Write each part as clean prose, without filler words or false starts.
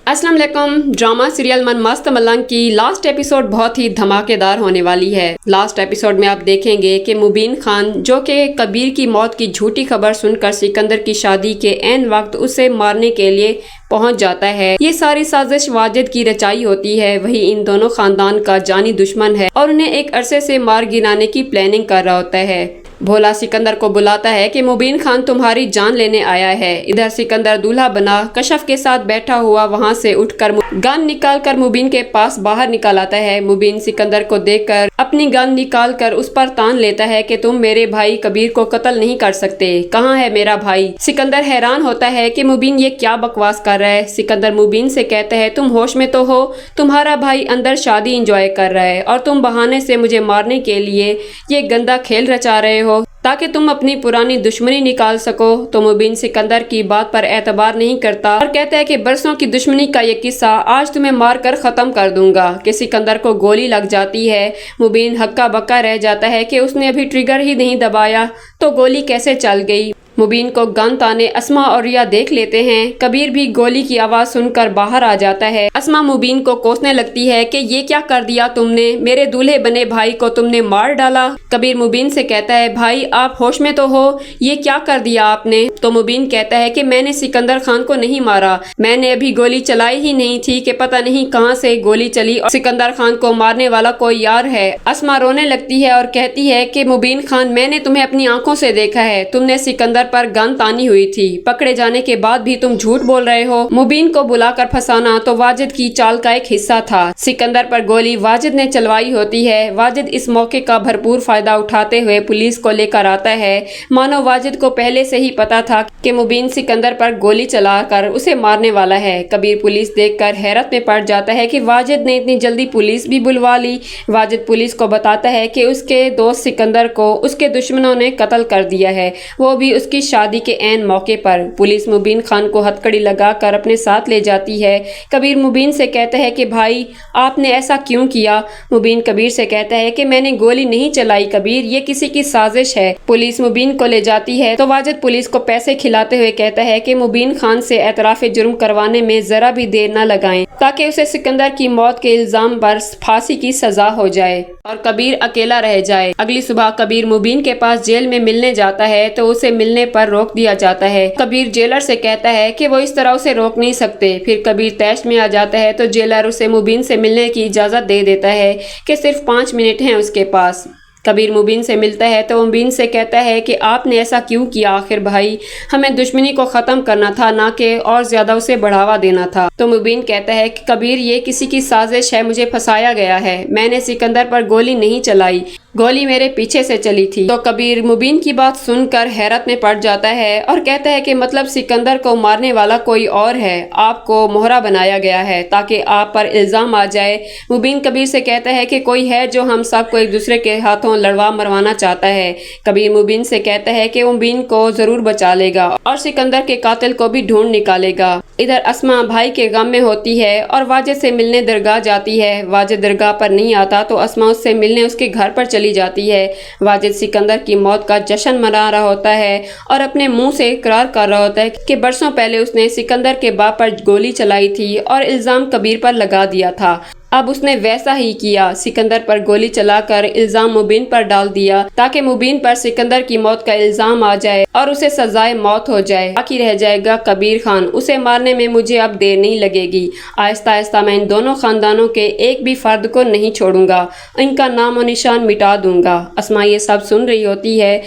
अस्सलाम वालेकुम। Drama serial मन मस्त मलंग की लास्ट एपिसोड बहुत ही धमाकेदार होने वाली है। लास्ट एपिसोड में आप देखेंगे कि मुबीन खान जो कि कबीर की मौत की झूठी खबर सुनकर सिकंदर की शादी के ऐन वक्त उसे मारने के लिए पहुंच जाता है। ये सारी साजिश वाजिद की रचाई होती है। वही इन दोनों खानदान का जानी दुश्मन है और उन्हें एक अरसे से मार गिराने की प्लानिंग कर रहा होता है। भोला सिकंदर को बुलाता है कि मुबीन खान तुम्हारी जान लेने आया है। इधर सिकंदर दूल्हा बना कशफ के साथ बैठा हुआ वहां से उठकर गन निकालकर मुबीन के पास बाहर निकाल आता है। मुबीन सिकंदर को देखकर अपनी गन निकालकर उस पर तान लेता है कि तुम मेरे भाई कबीर को कत्ल नहीं कर सकते, कहाँ है मेरा भाई। सिकंदर हैरान होता है कि मुबीन ये क्या बकवास कर रहा है। सिकंदर मुबीन से कहता है तुम होश में तो हो, तुम्हारा भाई अंदर शादी एंजॉय कर रहा है और तुम बहाने से मुझे मारने के लिए ये गंदा खेल रचा रहे हो ताकि तुम अपनी पुरानी दुश्मनी निकाल सको। तो मुबीन सिकंदर की बात पर एतबार नहीं करता और कहता है कि बरसों की दुश्मनी का ये किस्सा आज तुम्हें मार कर खत्म कर दूंगा। कि सिकंदर को गोली लग जाती है। मुबीन हक्का बक्का रह जाता है कि उसने अभी ट्रिगर ही नहीं दबाया तो गोली कैसे चल गई। मुबीन को गन ताने अस्मा और रिया देख लेते हैं। कबीर भी गोली की आवाज सुनकर बाहर आ जाता है। अस्मा मुबीन को कोसने लगती है कि ये क्या कर दिया तुमने, मेरे दूल्हे बने भाई को तुमने मार डाला। कबीर मुबीन से कहता है भाई आप होश में तो हो, ये क्या कर दिया आपने। तो मुबीन कहता है कि मैंने सिकंदर खान को नहीं मारा, मैंने अभी गोली चलाई ही नहीं थी कि पता नहीं कहां से गोली चली और सिकंदर खान को मारने वाला कोई यार है। अस्मा रोने लगती है और कहती है कि मुबीन खान मैंने तुम्हें अपनी आंखों से देखा है, तुमने सिकंदर पर गन तानी हुई थी, पकड़े जाने के बाद भी तुम झूठ बोल रहे हो। मुबीन को बुलाकर फंसाना तो वाजिद की चाल का एक हिस्सा था। सिकंदर पर गोली वाजिद ने चलवाई होती है। वाजिद इस मौके का भरपूर फायदा उठाते हुए पुलिस को लेकर आता है। मानो वाजिद को पहले से ही पता था कि मुबीन सिकंदर पर गोली चलाकर उसे मारने वाला है। कबीर पुलिस देखकर हैरत में पड़ जाता है कि वाजिद ने इतनी जल्दी पुलिस भी बुलवा ली। वाजिद पुलिस को बताता है कि उसके दोस्त सिकंदर को उसके दुश्मनों ने कत्ल कर दिया है, वो भी उसकी शादी के ऐन मौके पर। पुलिस मुबीन खान को हथकड़ी लगाकर अपने साथ ले जाती है। कबीर मुबीन से कहता है कि भाई आपने ऐसा क्यों किया। मुबीन कबीर से कहता है कि मैंने गोली नहीं चलाई कबीर, ये किसी की साजिश है। पुलिस मुबीन को ले जाती है तो वाजिद पुलिस को पैसे खिलाते हुए कहता है कि मुबीन खान से एतराफ़ जुर्म करवाने में जरा भी देर न लगाएं ताकि उसे सिकंदर की मौत के इल्जाम पर फांसी की सजा हो जाए और कबीर अकेला रह जाए। अगली सुबह कबीर मुबीन के पास जेल में मिलने जाता है तो उसे मिलने पर रोक दिया जाता है। कबीर जेलर से कहता है कि वो इस तरह उसे रोक नहीं सकते। फिर कबीर तैश में आ जाता है तो जेलर उसे मुबीन से मिलने की इजाजत दे देता है कि सिर्फ 5 मिनट हैं उसके पास। कबीर मुबीन से मिलता है तो मुबीन से कहता है कि आपने ऐसा क्यों किया आखिर भाई, हमें दुश्मनी को ख़त्म करना था ना कि और ज़्यादा उसे बढ़ावा देना था। तो मुबीन कहता है कि कबीर ये किसी की साजिश है, मुझे फंसाया गया है, मैंने सिकंदर पर गोली नहीं चलाई, गोली मेरे पीछे से चली थी। तो कबीर मुबीन की बात सुनकर हैरत में पड़ जाता है और कहता है कि मतलब सिकंदर को मारने वाला कोई और है, आपको मोहरा बनाया गया है ताकि आप पर इल्ज़ाम आ जाए। मुबीन कबीर से कहता है कि कोई है जो हम सबको एक दूसरे के हाथों लड़वा मरवाना चाहता है। कबीर मुबीन से कहता है कि मुबीन को जरूर बचा लेगा और सिकंदर के कातिल को भी ढूंढ निकालेगा। इधर अस्मा भाई के गम में होती है और वाजिद से मिलने दरगाह जाती है। वाजिद दरगाह पर नहीं आता तो अस्मा उससे मिलने उसके घर पर चली जाती है। वाजिद सिकंदर की मौत का जश्न मना रहा होता है और अपने मुंह से इकरार कर रहा होता है कि बरसों पहले उसने सिकंदर के बाप पर गोली चलाई थी और इल्जाम कबीर पर लगा दिया था। अब उसने वैसा ही किया, सिकंदर पर गोली चलाकर इल्जाम मुबीन पर डाल दिया ताकि मुबीन पर सिकंदर की मौत का इल्जाम आ जाए और उसे सजाए मौत हो जाए। बाकी रह जाएगा कबीर खान, उसे मारने में मुझे अब देर नहीं लगेगी। आहिस्ता आहिस्ता मैं इन दोनों खानदानों के एक भी फर्द को नहीं छोड़ूंगा, इनका नाम और निशान मिटा दूंगा। अस्मा ये सब सुन रही होती है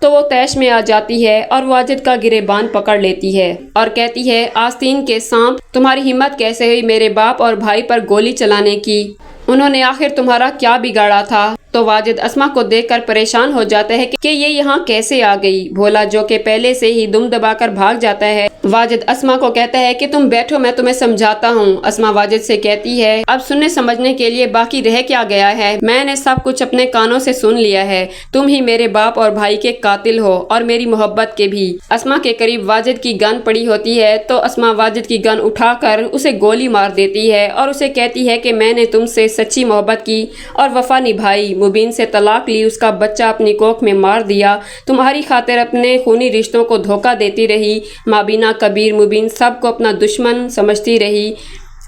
तो वो तैश में आ जाती है और वाजिद का गिरेबान पकड़ लेती है और कहती है आस्तीन के सांप, तुम्हारी हिम्मत कैसे हुई मेरे बाप और भाई पर गोली चलाने की, उन्होंने आखिर तुम्हारा क्या बिगाड़ा था। तो वाजिद अस्मा को देखकर परेशान हो जाता है कि ये यहाँ कैसे आ गई। भोला जो कि पहले से ही दुम दबाकर भाग जाता है, वाजिद अस्मा को कहता है कि तुम बैठो मैं तुम्हें समझाता हूँ। अस्मा वाजिद से कहती है अब सुनने समझने के लिए बाकी रह क्या गया है, मैंने सब कुछ अपने कानों से सुन लिया है, तुम ही मेरे बाप और भाई के कातिल हो और मेरी मोहब्बत के भी। अस्मा के करीब वाजिद की गन पड़ी होती है तो अस्मा वाजिद की गन उठाकर उसे गोली मार देती है और उसे कहती है कि मैंने तुमसे सच्ची मोहब्बत की और वफा निभाई, मुबीन से तलाक ली, उसका बच्चा अपनी कोख में मार दिया, तुम्हारी खातिर अपने खूनी रिश्तों को धोखा देती रही। माबीना कबीर मुबीन सबको अपना दुश्मन समझती रही।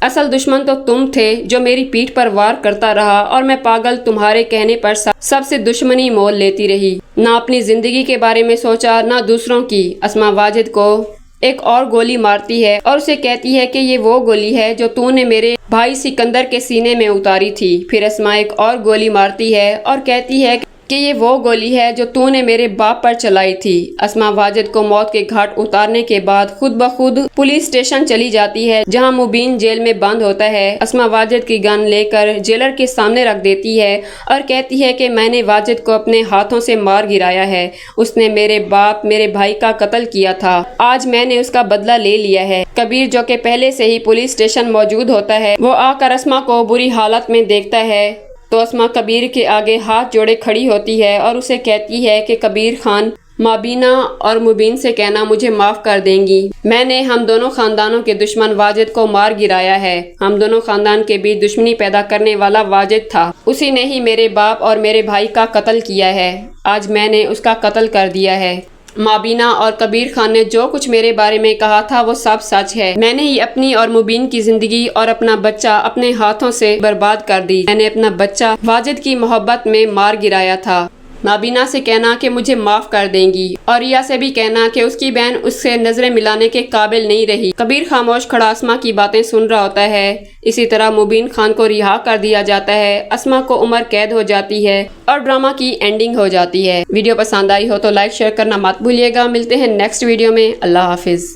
असल दुश्मन तो तुम थे जो मेरी पीठ पर वार करता रहा और मैं पागल तुम्हारे कहने पर सबसे दुश्मनी मोल लेती रही। ना अपनी जिंदगी के बारे में सोचा ना दूसरों की। अस्मा वाजिद को एक और गोली मारती है और उसे कहती है कि ये वो गोली है जो तूने मेरे भाई सिकंदर के सीने में उतारी थी। फिर अस्मा एक और गोली मारती है और कहती है कि ये वो गोली है जो तूने मेरे बाप पर चलाई थी। अस्मा वाजिद को मौत के घाट उतारने के बाद खुद ब खुद पुलिस स्टेशन चली जाती है जहां मुबीन जेल में बंद होता है। अस्मा वाजिद की गन लेकर जेलर के सामने रख देती है और कहती है कि मैंने वाजिद को अपने हाथों से मार गिराया है। उसने मेरे बाप मेरे भाई का कत्ल किया था। आज मैंने उसका बदला ले लिया है। कबीर जो कि पहले से ही पुलिस स्टेशन मौजूद होता है वो आकर अस्मा को बुरी हालत में देखता है तो अस्मा कबीर के आगे हाथ जोड़े खड़ी होती है और उसे कहती है कि कबीर खान, माबीना और मुबीन से कहना मुझे माफ़ कर देंगी। मैंने हम दोनों ख़ानदानों के दुश्मन वाजिद को मार गिराया है। हम दोनों ख़ानदान के बीच दुश्मनी पैदा करने वाला वाजिद था। उसी ने ही मेरे बाप और मेरे भाई का कत्ल किया है। आज मैंने उसका कत्ल कर दिया है। माबीना और कबीर खान ने जो कुछ मेरे बारे में कहा था वो सब सच है। मैंने ही अपनी और मुबीन की जिंदगी और अपना बच्चा अपने हाथों से बर्बाद कर दी। मैंने अपना बच्चा वाजिद की मोहब्बत में मार गिराया था। माबीना से कहना कि मुझे माफ़ कर देंगी और रिया से भी कहना कि उसकी बहन उससे नजरें मिलाने के काबिल नहीं रही। कबीर खामोश खड़ा अस्मा की बातें सुन रहा होता है। इसी तरह मुबीन खान को रिहा कर दिया जाता है। अस्मा को उम्र कैद हो जाती है और ड्रामा की एंडिंग हो जाती है। वीडियो पसंद आई हो तो लाइक शेयर करना मत भूलिएगा। मिलते हैं नेक्स्ट वीडियो में। अल्लाह हाफिज़।